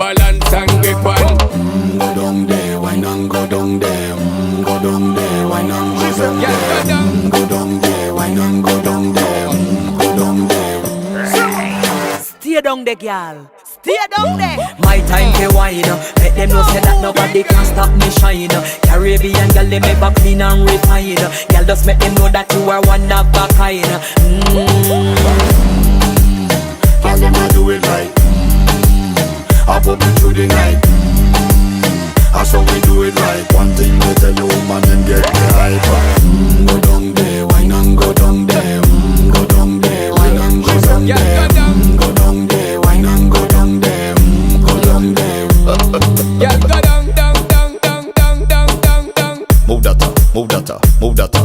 balance and grip on. Go down there, why not go down there? Go down there, why not go down there? Go down there, why not go down there? Go down there. Stay down there, girl. Stay down there. My time to wine. Let them know say that nobody can stop me shine. Caribbean girl, they make up clean and refine. Girl, just make them know that you are one of a kind. Girl, them a do it right. I pop it through the night. That's how we do it right. One thing they tell you, woman, and get the hype. Go down there, why not go down there? Go down there, why not go down there? Go down there, why not go down there? Go down there. Yeah, go down, down, down, down, down, down, down, down. Move that, move that, move that.